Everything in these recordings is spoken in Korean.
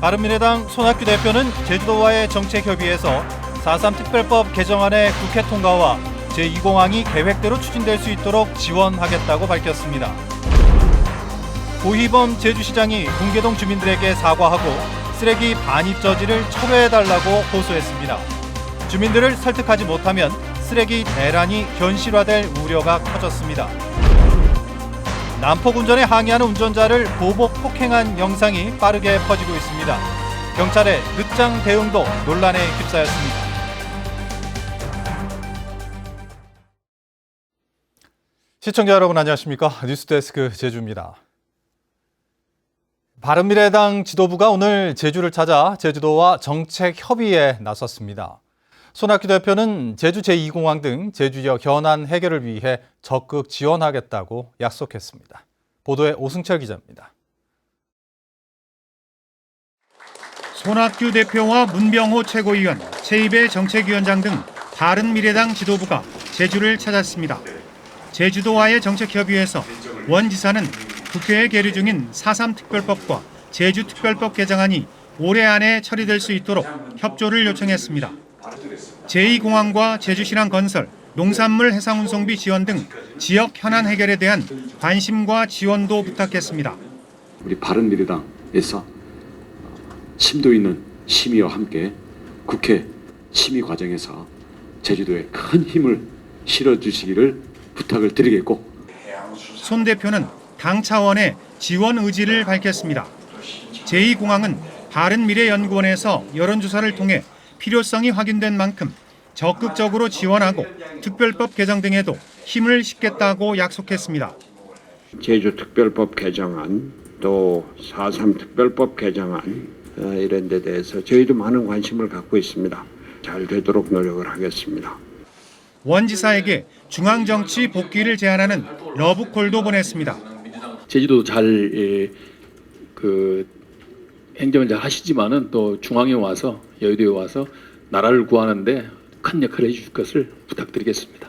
바른미래당 손학규 대표는 제주도와의 정책협의에서 4.3 특별법 개정안의 국회 통과와 제2공항이 계획대로 추진될 수 있도록 지원하겠다고 밝혔습니다. 고희범 제주시장이 봉계동 주민들에게 사과하고 쓰레기 반입 저지를 철회해달라고 호소했습니다. 주민들을 설득하지 못하면 쓰레기 대란이 현실화될 우려가 커졌습니다. 난폭 운전에 항의하는 운전자를 보복 폭행한 영상이 빠르게 퍼지고 있습니다. 경찰의 늦장 대응도 논란에 휩싸였습니다. 시청자 여러분 안녕하십니까? 뉴스데스크 제주입니다. 바른미래당 지도부가 오늘 제주를 찾아 제주도와 정책 협의에 나섰습니다. 손학규 대표는 제주 제2공항 등 제주역 현안 해결을 위해 적극 지원하겠다고 약속했습니다. 보도에 오승철 기자입니다. 손학규 대표와 문병호 최고위원, 최입의 정책위원장 등 바른미래당 지도부가 제주를 찾았습니다. 제주도와의 정책협의회에서 원 지사는 국회에 계류 중인 4.3 특별법과 제주특별법 개정안이 올해 안에 처리될 수 있도록 협조를 요청했습니다. 제2공항과 제주시랑 건설, 농산물 해상운송비 지원 등 지역 현안 해결에 대한 관심과 지원도 부탁했습니다. 우리 바른미래당에서 심도 있는 심의와 함께 국회 심의 과정에서 제주도에 큰 힘을 실어주시기를 부탁을 드리겠고, 손 대표는 당 차원의 지원 의지를 밝혔습니다. 제2공항은 바른미래연구원에서 여론조사를 통해 필요성이 확인된 만큼 적극적으로 지원하고 특별법 개정 등에도 힘을 싣겠다고 약속했습니다. 제주특별법 개정안, 또 4.3 특별법 개정안 이런 데 대해서 저희도 많은 관심을 갖고 있습니다. 잘 되도록 노력을 하겠습니다. 원 지사에게 중앙정치 복귀를 제안하는 러브콜도 보냈습니다. 제주도 잘 행정을 잘 하시지만은 또 중앙에 와서 여의도에 와서 나라를 구하는데 큰 역할을 해주실 것을 부탁드리겠습니다.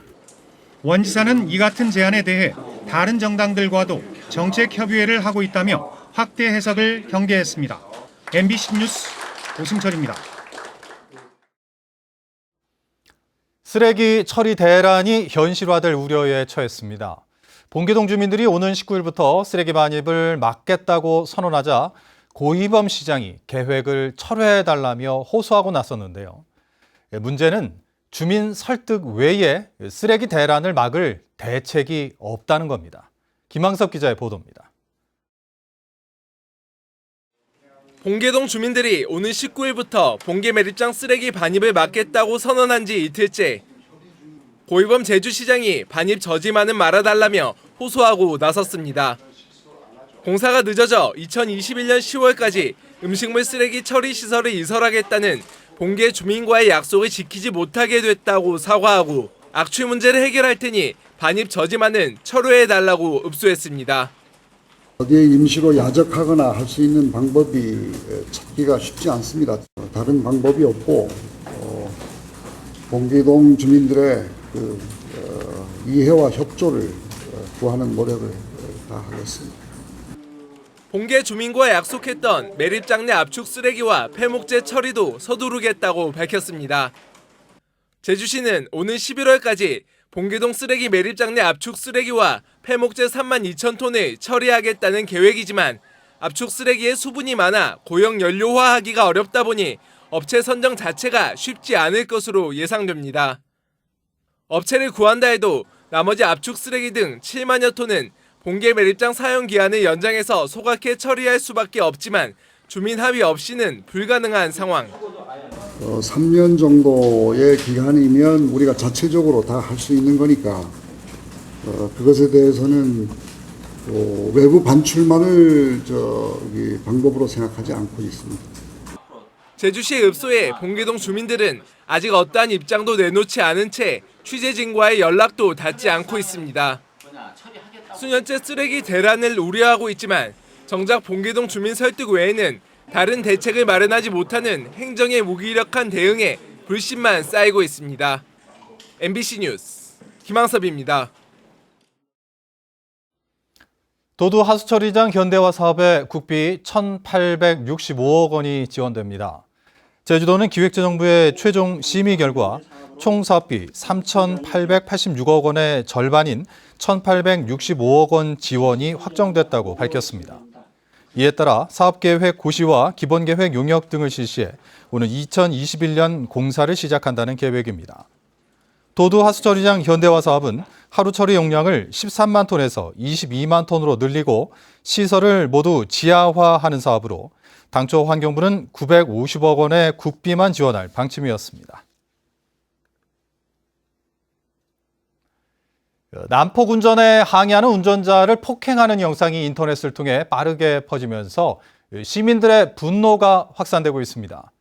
원 지사는 이 같은 제안에 대해 다른 정당들과도 정책 협의회를 하고 있다며 확대 해석을 경계했습니다. MBC 뉴스 오승철입니다. 쓰레기 처리 대란이 현실화될 우려에 처했습니다. 봉계동 주민들이 오는 19일부터 쓰레기 반입을 막겠다고 선언하자 고희범 시장이 계획을 철회해달라며 호소하고 나섰는데요. 문제는 주민 설득 외에 쓰레기 대란을 막을 대책이 없다는 겁니다. 김항섭 기자의 보도입니다. 봉계동 주민들이 오는 19일부터 봉계 매립장 쓰레기 반입을 막겠다고 선언한 지 이틀째. 고희범 제주시장이 반입 저지만은 말아달라며 호소하고 나섰습니다. 공사가 늦어져 2021년 10월까지 음식물 쓰레기 처리 시설을 이설하겠다는 봉계 주민과의 약속을 지키지 못하게 됐다고 사과하고 악취 문제를 해결할 테니 반입 저지만은 철회해달라고 읍소했습니다. 어디에 임시로 야적하거나 할 수 있는 방법이 찾기가 쉽지 않습니다. 다른 방법이 없고 봉계동 주민들의 이해와 협조를 구하는 노력을 다하겠습니다. 봉계 주민과 약속했던 매립장 내 압축 쓰레기와 폐목재 처리도 서두르겠다고 밝혔습니다. 제주시는 오는 11월까지 봉계동 쓰레기 매립장 내 압축 쓰레기와 폐목재 32,000톤을 처리하겠다는 계획이지만 압축 쓰레기에 수분이 많아 고형 연료화하기가 어렵다 보니 업체 선정 자체가 쉽지 않을 것으로 예상됩니다. 업체를 구한다 해도 나머지 압축 쓰레기 등 7만여 톤은 봉계 매립장 사용 기한을 연장해서 소각해 처리할 수밖에 없지만 주민 합의 없이는 불가능한 상황. 3년 정도의 기간이면 우리가 자체적으로 다 할 수 있는 거니까 그것에 대해서는 외부 반출만을 방법으로 생각하지 않고 있습니다. 제주시의 읍소에 봉계동 주민들은 아직 어떠한 입장도 내놓지 않은 채 취재진과의 연락도 닿지 않고 있습니다. 수년째 쓰레기 대란을 우려하고 있지만 정작 봉계동 주민 설득 외에는 다른 대책을 마련하지 못하는 행정의 무기력한 대응에 불신만 쌓이고 있습니다. MBC 뉴스 김항섭입니다. 도두 하수처리장 현대화 사업에 국비 1,865억 원이 지원됩니다. 제주도는 기획재정부의 최종 심의 결과 총 사업비 3,886억 원의 절반인 1,865억 원 지원이 확정됐다고 밝혔습니다. 이에 따라 사업계획 고시와 기본계획 용역 등을 실시해 오는 2021년 공사를 시작한다는 계획입니다. 도두 하수처리장 현대화 사업은 하루 처리 용량을 13만 톤에서 22만 톤으로 늘리고 시설을 모두 지하화하는 사업으로 당초 환경부는 950억 원의 국비만 지원할 방침이었습니다. 난폭 운전에 항의하는 운전자를 폭행하는 영상이 인터넷을 통해 빠르게 퍼지면서 시민들의 분노가 확산되고 있습니다.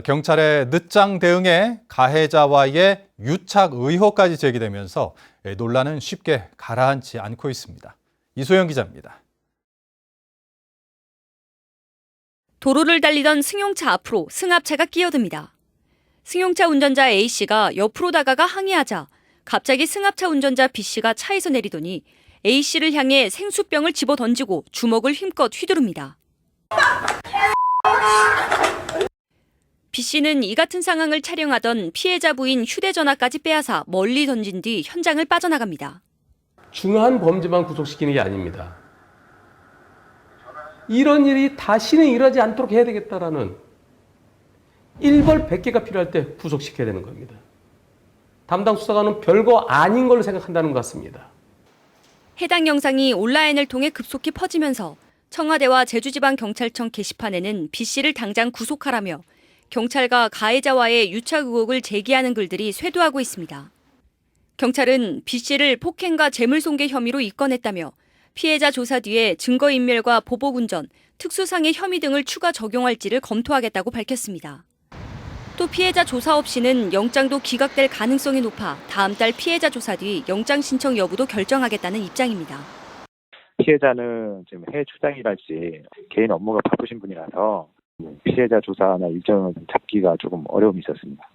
경찰의 늦장 대응에 가해자와의 유착 의혹까지 제기되면서 논란은 쉽게 가라앉지 않고 있습니다. 이소영 기자입니다. 도로를 달리던 승용차 앞으로 승합차가 끼어듭니다. 승용차 운전자 A씨가 옆으로 다가가 항의하자 갑자기 승합차 운전자 B씨가 차에서 내리더니 A씨를 향해 생수병을 집어던지고 주먹을 힘껏 휘두릅니다. B씨는 이 같은 상황을 촬영하던 피해자 부인 휴대전화까지 빼앗아 멀리 던진 뒤 현장을 빠져나갑니다. 중한 범죄만 구속시키는 게 아닙니다. 이런 일이 다시는 일어나지 않도록 해야 되겠다라는 일벌 100개가 필요할 때 구속시켜야 되는 겁니다. 담당 수사관은 별거 아닌 걸로 생각한다는 것 같습니다. 해당 영상이 온라인을 통해 급속히 퍼지면서 청와대와 제주지방경찰청 게시판에는 B씨를 당장 구속하라며 경찰과 가해자와의 유착 의혹을 제기하는 글들이 쇄도하고 있습니다. 경찰은 B씨를 폭행과 재물손괴 혐의로 입건했다며 피해자 조사 뒤에 증거인멸과 보복운전, 특수상해 혐의 등을 추가 적용할지를 검토하겠다고 밝혔습니다. 또 피해자 조사 없이는 영장도 기각될 가능성이 높아 다음 달 피해자 조사 뒤 영장 신청 여부도 결정하겠다는 입장입니다. 피해자는 지금 해외 출장이랄지 개인 업무가 바쁘신 분이라서 피해자 조사나 일정을 잡기가 조금 어려움이 있었습니다.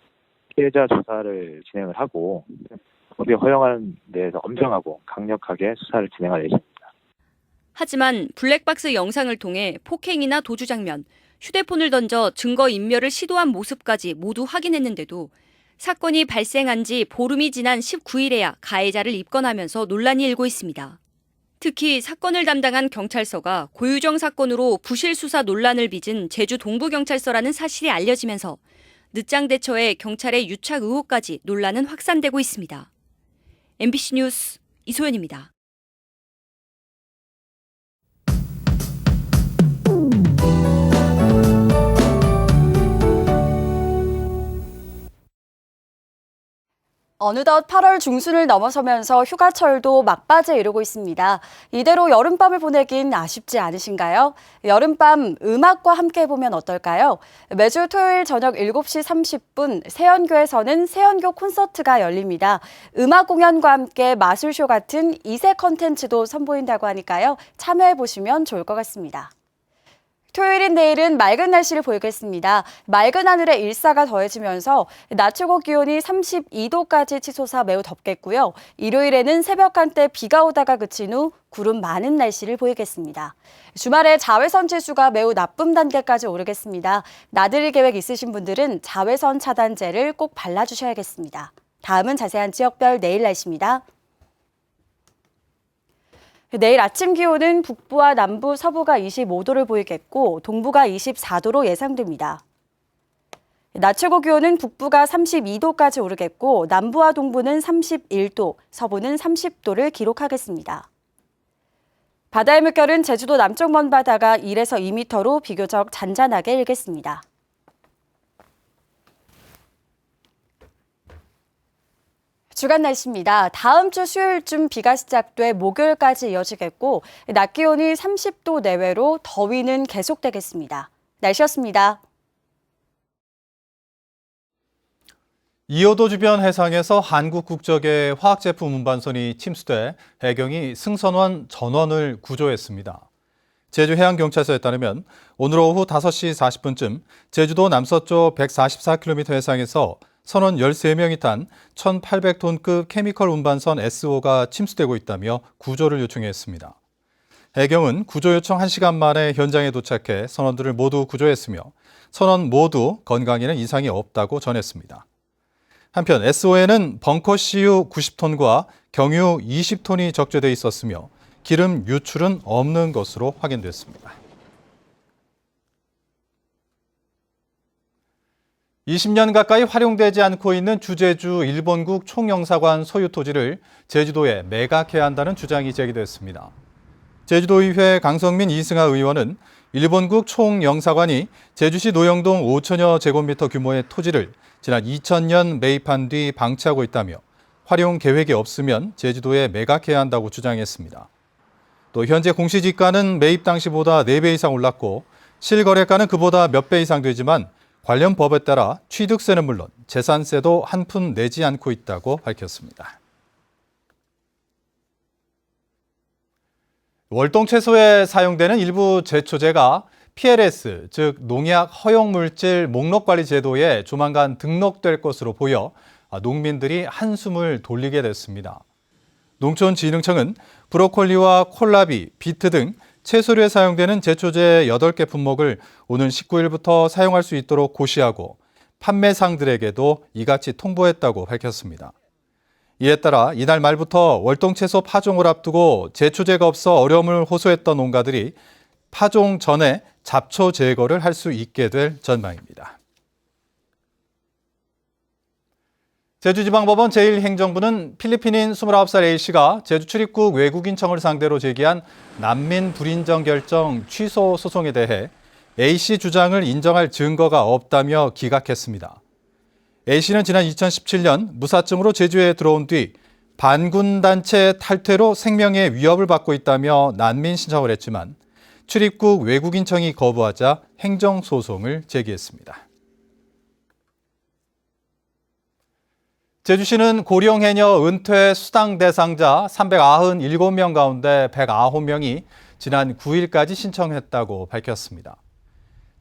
피해자 조사를 진행을 하고 법이 허용하는 데에서 엄정하고 강력하게 수사를 진행할 예정입니다. 하지만 블랙박스 영상을 통해 폭행이나 도주 장면, 휴대폰을 던져 증거인멸을 시도한 모습까지 모두 확인했는데도 사건이 발생한 지 보름이 지난 19일에야 가해자를 입건하면서 논란이 일고 있습니다. 특히 사건을 담당한 경찰서가 고유정 사건으로 부실 수사 논란을 빚은 제주 동부경찰서라는 사실이 알려지면서 늦장 대처에 경찰의 유착 의혹까지 논란은 확산되고 있습니다. MBC 뉴스 이소연입니다. 어느덧 8월 중순을 넘어서면서 휴가철도 막바지에 이르고 있습니다. 이대로 여름밤을 보내긴 아쉽지 않으신가요? 여름밤 음악과 함께 해보면 어떨까요? 매주 토요일 저녁 7시 30분 세연교에서는 세연교 콘서트가 열립니다. 음악 공연과 함께 마술쇼 같은 2세 컨텐츠도 선보인다고 하니까요. 참여해보시면 좋을 것 같습니다. 토요일인 내일은 맑은 날씨를 보이겠습니다. 맑은 하늘에 일사가 더해지면서 낮 최고 기온이 32도까지 치솟아 매우 덥겠고요. 일요일에는 새벽 한때 비가 오다가 그친 후 구름 많은 날씨를 보이겠습니다. 주말에 자외선 지수가 매우 나쁨 단계까지 오르겠습니다. 나들이 계획 있으신 분들은 자외선 차단제를 꼭 발라주셔야겠습니다. 다음은 자세한 지역별 내일 날씨입니다. 내일 아침 기온은 북부와 남부, 서부가 25도를 보이겠고 동부가 24도로 예상됩니다. 낮 최고 기온은 북부가 32도까지 오르겠고 남부와 동부는 31도, 서부는 30도를 기록하겠습니다. 바다의 물결은 제주도 남쪽 먼바다가 1에서 2m로 비교적 잔잔하게 일겠습니다. 주간 날씨입니다. 다음 주 수요일쯤 비가 시작돼 목요일까지 이어지겠고 낮 기온이 30도 내외로 더위는 계속되겠습니다. 날씨였습니다. 이호도 주변 해상에서 한국 국적의 화학제품 운반선이 침수돼 해경이 승선원 전원을 구조했습니다. 제주해양경찰서에 따르면 오늘 오후 5시 40분쯤 제주도 남서쪽 144km 해상에서 선원 13명이 탄 1,800톤급 케미컬 운반선 SO가 침수되고 있다며 구조를 요청했습니다. 해경은 구조 요청 1시간 만에 현장에 도착해 선원들을 모두 구조했으며 선원 모두 건강에는 이상이 없다고 전했습니다. 한편 SO에는 벙커CU 90톤과 경유 20톤이 적재돼 있었으며 기름 유출은 없는 것으로 확인됐습니다. 20년 가까이 활용되지 않고 있는 주제주 일본국 총영사관 소유 토지를 제주도에 매각해야 한다는 주장이 제기됐습니다. 제주도의회 강성민 이승하 의원은 일본국 총영사관이 제주시 노영동 5천여 제곱미터 규모의 토지를 지난 2000년 매입한 뒤 방치하고 있다며 활용 계획이 없으면 제주도에 매각해야 한다고 주장했습니다. 또 현재 공시지가는 매입 당시보다 4배 이상 올랐고 실거래가는 그보다 몇 배 이상 되지만 관련 법에 따라 취득세는 물론 재산세도 한 푼 내지 않고 있다고 밝혔습니다. 월동 채소에 사용되는 일부 제초제가 PLS, 즉 농약 허용 물질 목록 관리 제도에 조만간 등록될 것으로 보여 농민들이 한숨을 돌리게 됐습니다. 농촌진흥청은 브로콜리와 콜라비, 비트 등 채소류에 사용되는 제초제 8개 품목을 오는 19일부터 사용할 수 있도록 고시하고 판매상들에게도 이같이 통보했다고 밝혔습니다. 이에 따라 이달 말부터 월동채소 파종을 앞두고 제초제가 없어 어려움을 호소했던 농가들이 파종 전에 잡초 제거를 할 수 있게 될 전망입니다. 제주지방법원 제1행정부는 필리핀인 29살 A씨가 제주 출입국 외국인청을 상대로 제기한 난민 불인정 결정 취소 소송에 대해 A씨 주장을 인정할 증거가 없다며 기각했습니다. A씨는 지난 2017년 무사증으로 제주에 들어온 뒤 반군단체 탈퇴로 생명의 위협을 받고 있다며 난민 신청을 했지만 출입국 외국인청이 거부하자 행정소송을 제기했습니다. 제주시는 고령해녀 은퇴 수당 대상자 397명 가운데 109명이 지난 9일까지 신청했다고 밝혔습니다.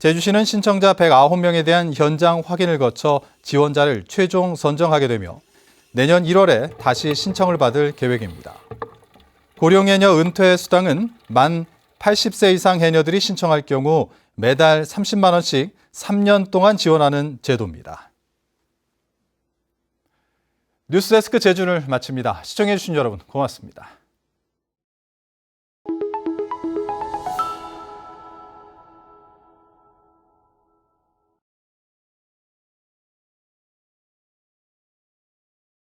제주시는 신청자 109명에 대한 현장 확인을 거쳐 지원자를 최종 선정하게 되며 내년 1월에 다시 신청을 받을 계획입니다. 고령해녀 은퇴 수당은 만 80세 이상 해녀들이 신청할 경우 매달 30만 원씩 3년 동안 지원하는 제도입니다. 뉴스데스크 제주를 마칩니다. 시청해주신 여러분 고맙습니다.